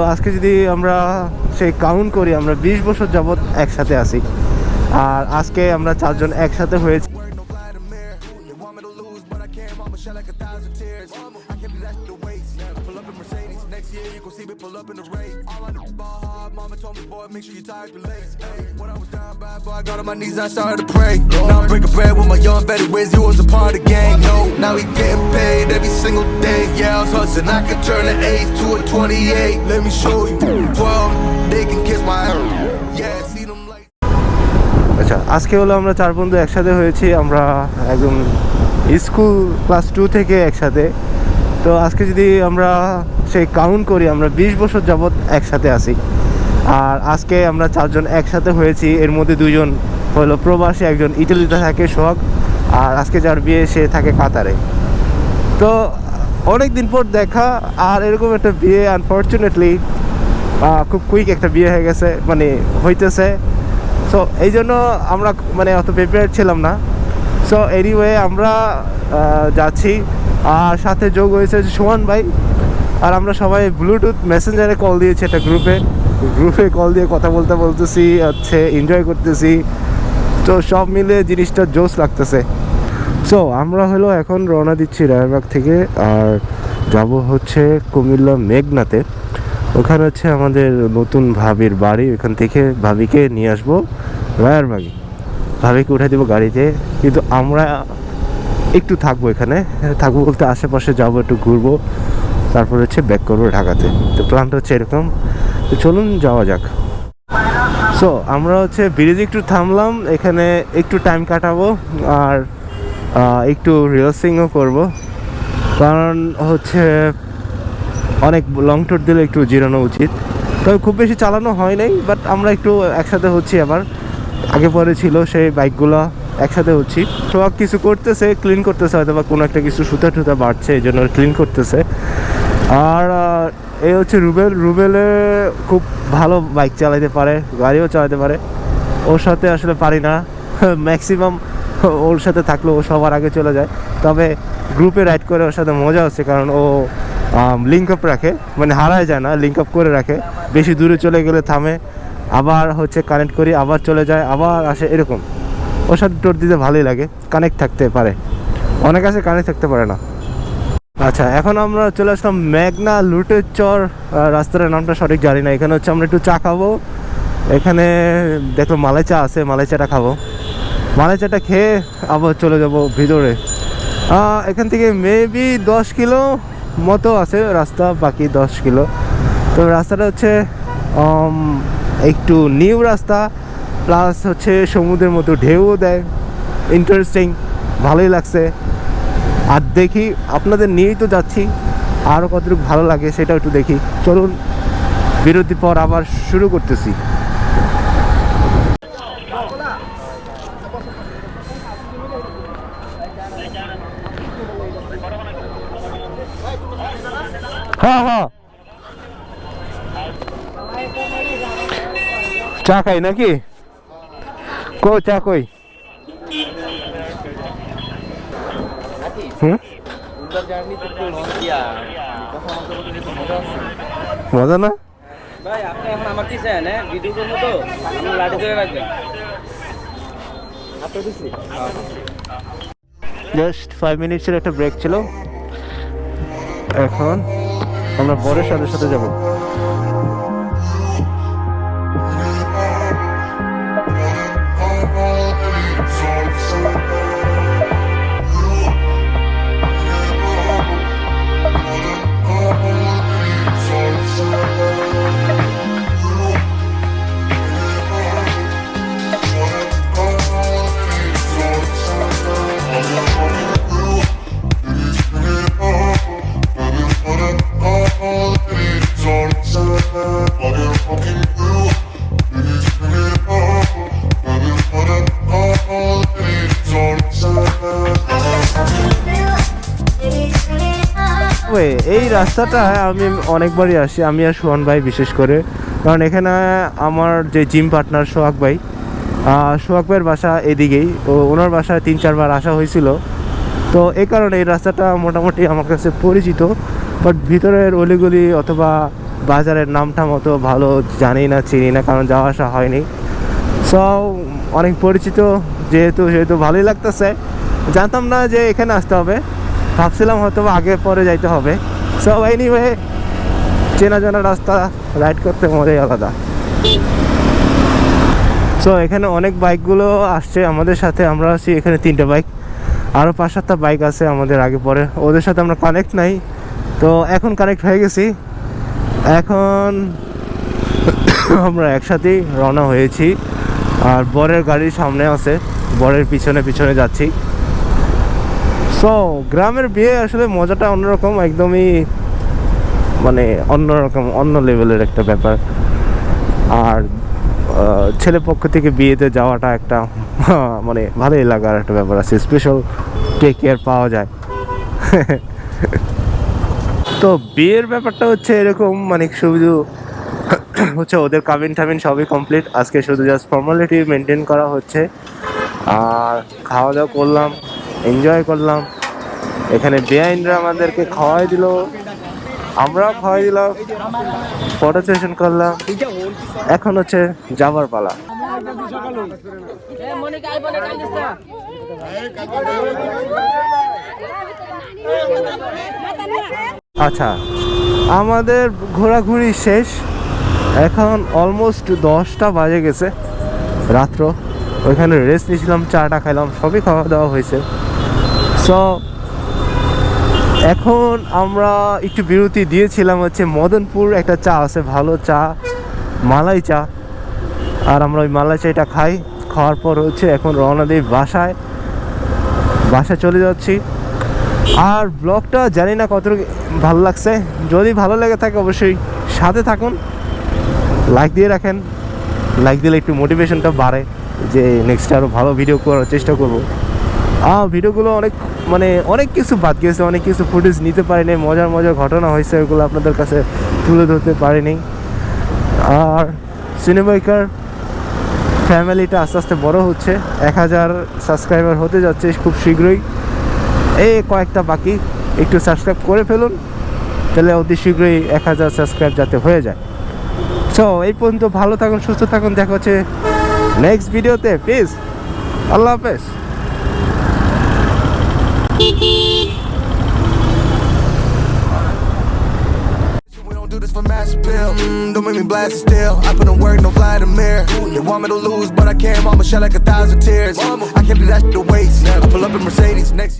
তো আজকে যদি আমরা সেই কাউন্ট করি, আমরা 20 বছর যাবত একসাথে আছি, আর আজকে আমরা চারজন একসাথে হয়েছি। I got on my knees, I started to pray. Now I'm breaking bread with my young vet, where's you was a part of the gang. No, now we getting paid every single day. Yeah, I was hustling, I could turn an 8 to a 28. Let me show you 12, they can kiss my ass. Yeah, see them like. আচ্ছা, আজকে হলো আমরা চার বন্ধু একসাথে হয়েছি। আমরা একদম স্কুল ক্লাস 2 থেকে একসাথে। তো আজকে যদি আমরা সেই কাউন্ট করি, আমরা 20 বছর যাবত একসাথে আছি, আর আজকে আমরা চারজন একসাথে হয়েছি। এর মধ্যে দুইজন হলো প্রবাসী, একজন ইটালিতে থাকে সোহাগ, আর আজকে যার বিয়ে সে থাকে কাতারে। তো অনেক দিন পর দেখা, আর এরকম একটা বিয়ে আনফর্চুনেটলি খুব কুইক একটা বিয়ে হয়ে গেছে, মানে হইতেছে। সো এই জন্য আমরা মানে অত প্রিপেয়ার ছিলাম না। সো এনিওয়ে আমরা যাচ্ছি, আর সাথে যোগ হয়েছে সুমন ভাই, আর আমরা সবাই ব্লুটুথ মেসেঞ্জারে কল দিয়েছি একটা গ্রুপে কল দিয়ে কথা বলতেছি, হচ্ছে এনজয় করতেছি। তো সব মিলে জিনিসটা জোশ লাগতেছে। সো আমরা হলো এখন রওনা দিচ্ছি রায়েরবাগ থেকে, আর যাব হচ্ছে কুমিল্লা মেঘনাতে। ওখানে হচ্ছে আমাদের নতুন ভাবির বাড়ি, ওখান থেকে ভাবিকে নিয়ে আসবো রায়েরবাগে, ভাবিকে উঠে দেবো গাড়িতে। কিন্তু আমরা একটু থাকবো এখানে, থাকবো বলতে আশেপাশে যাবো, একটু ঘুরবো, তারপর হচ্ছে ব্যাক করবো ঢাকাতে। তো প্ল্যানটা হচ্ছে এরকম, তো চলুন যাওয়া যাক। সো আমরা হচ্ছে ব্রিজে একটু থামলাম, এখানে একটু টাইম কাটাবো, আর একটু রিহার্সিংও করবো, কারণ হচ্ছে অনেক লং ট্যুর দিলে একটু জিরানো উচিত। তবে খুব বেশি চালানো হয় নাই, বাট আমরা একটু একসাথে হচ্ছি। আবার আগে পরে ছিল সেই বাইকগুলো, একসাথে হচ্ছি। সব কিছু করতেছে, ক্লিন করতেছে, হয়তো বা কোনো একটা কিছু সুতা টুতা বাড়ছে, এই জন্য ক্লিন করতেছে। আর এই হচ্ছে রুবেলে খুব ভালো বাইক চালাতে পারে, গাড়িও চালাতে পারে। ওর সাথে আসলে পারি না, ম্যাক্সিমাম ওর সাথে থাকলে ও সবার আগে চলে যায়। তবে গ্রুপে রাইড করে ওর সাথে মজা হচ্ছে, কারণ ও লিঙ্ক আপ রাখে, মানে হারায় যায় না, লিঙ্ক আপ করে রাখে। বেশি দূরে চলে গেলে থামে, আবার হচ্ছে কানেক্ট করি, আবার চলে যায়, আবার আসে, এরকম। ওর সাথে টোর দিতে ভালোই লাগে, কানেক্ট থাকতে পারে। অনেক আছে কানেক্ট থাকতে পারে না। আচ্ছা, এখন আমরা চলে আসলাম মেঘনা লুটের চর, রাস্তার নামটা সঠিক জানি না। এখানে হচ্ছে আমরা একটু চা খাবো। এখানে দেখো মালাই চা আছে, মালাই চাটা খাবো। মালাই চাটা খেয়ে আবার চলে যাব ভিতরে। এখান থেকে মেবি 10 কিলো মতো আছে রাস্তা, বাকি 10 কিলো। তো রাস্তাটা হচ্ছে একটু নিউ রাস্তা, প্লাস হচ্ছে সমুদ্রের মতো ঢেউও দেয়, ইন্টারেস্টিং, ভালোই লাগছে। আর দেখি আপনাদের নিয়েই তো যাচ্ছি, আরও কতটুকু ভালো লাগে সেটাও একটু দেখি। চলুন, বিরতির পর আবার শুরু করতেছি। হ্যাঁ হ্যাঁ, চা খাই নাকি? কো চা কই? মজা না ভাই? আপনি এখন আমার কি চান? ভিডিও করবো তো, আপনি লাঠি ধরে রাখবেন। জাস্ট 5 মিনিটসের একটা ব্রেক ছিল। এখন আমরা বরের সাথে সাথে যাবো। এই রাস্তাটা আমি অনেকবারই আসি, আমি আর সোহান ভাই বিশেষ করে, কারণ এখানে আমার যে জিম পার্টনার সোহাগ ভাইয়ের বাসা এদিকেই। তো ওনার বাসায় 3-4 বার আসা হয়েছিল। তো এই কারণে এই রাস্তাটা মোটামুটি আমার কাছে পরিচিত। বাট ভিতরের অলিগলি অথবা বাজারের নামটা মতো ভালো জানি না, চিনি না, কারণ যাওয়া আসা হয়নি। সো অনেক পরিচিত যেহেতু ভালোই লাগতেছে। জানতাম না যে এখানে আসতে হবে, ভাবছিলাম হয়তো আগে পরে যাইতে হবে। সো এনিওয়ে, চেনা জানা রাস্তা রাইড করতে মজাই আলাদা। সো এখানে অনেক বাইকগুলো আসছে আমাদের সাথে, আমরা আছি এখানে 3টে বাইক, আরও 5-7টা বাইক আছে আমাদের আগে পরে, ওদের সাথে আমরা কানেক্ট নাই, তো এখন কানেক্ট হয়ে গেছি। এখন আমরা একসাথেই রওনা হয়েছি, আর বরের গাড়ির সামনে আছে, বরের পিছনে পিছনে যাচ্ছি। সো গ্রামের বিয়ে আসলে মজাটা অন্যরকম, একদমই মানে অন্যরকম, অন্য লেভেলের একটা ব্যাপার। আর ছেলে পক্ষ থেকে বিয়েতে যাওয়াটা একটা মানে ভালোই লাগার একটা ব্যাপার আছে, স্পেশাল টেক কেয়ার পাওয়া যায়। তো বিয়ের ব্যাপারটা হচ্ছে এরকম, মানে শুধু হচ্ছে ওদের কাবিন টাবিন সবই কমপ্লিট, আজকে শুধু জাস্ট ফর্মালিটি মেনটেন করা হচ্ছে। আর খাওয়া দাওয়া করলাম, এনজয় করলাম, এখানে বেআইনরা আমাদেরকে খাওয়াই দিল, আমরাও খাওয়াই দিলাম, ফটো সেশন করলাম, এখন হচ্ছে যাবার পালা। আচ্ছা, আমাদের ঘোরাঘুরি শেষ, এখন অলমোস্ট 10টা বাজে গেছে রাত্র। ওইখানে রেস্ট নিয়েছিলাম, চাটা খাইলাম, সবই খাওয়া দাওয়া হয়েছে। সো এখন আমরা একটু বিরতি দিয়েছিলাম হচ্ছে মদনপুর, একটা চা আছে ভালো চা, মালাই চা, আর আমরা ওই মালাই চাটা খাই। খাওয়ার পর হচ্ছে এখন রওনা দিই বাসায় চলে যাচ্ছি। আর ব্লগটা জানি না কতটুকু ভালো লাগছে, যদি ভালো লেগে থাকে অবশ্যই সাথে থাকুন, লাইক দিয়ে রাখেন, লাইক দিলে একটু মোটিভেশনটা বাড়ে যে নেক্সট আরও ভালো ভিডিও করার চেষ্টা করব। ভিডিওগুলো অনেক কিছু বাদ গেছে, অনেক কিছু ফুটেজ নিতে পারিনি, মজার ঘটনা হয়েছে, ওগুলো আপনাদের কাছে তুলে ধরতে পারিনি। আর সিনেবাইকার ফ্যামিলিটা আস্তে আস্তে বড় হচ্ছে, 1000 সাবস্ক্রাইবার হতে যাচ্ছে খুব শীঘ্রই, এই কয়েকটা বাকি, একটু সাবস্ক্রাইব করে ফেলুন, তাহলে অতি শীঘ্রই 1000 সাবস্ক্রাইব যাতে হয়ে যায়। সো এই পর্যন্ত ভালো থাকুন, সুস্থ থাকুন, দেখা হচ্ছে নেক্সট ভিডিওতে। প্লিজ, আল্লাহ হাফেজ। We don't do this for mass appeal. Don't make me blast it still. I put in work, no fly in the mirror. They want me to lose, but I can't. Mama shed like 1,000 tears. I can't do that shit to waste. I pull up in Mercedes next.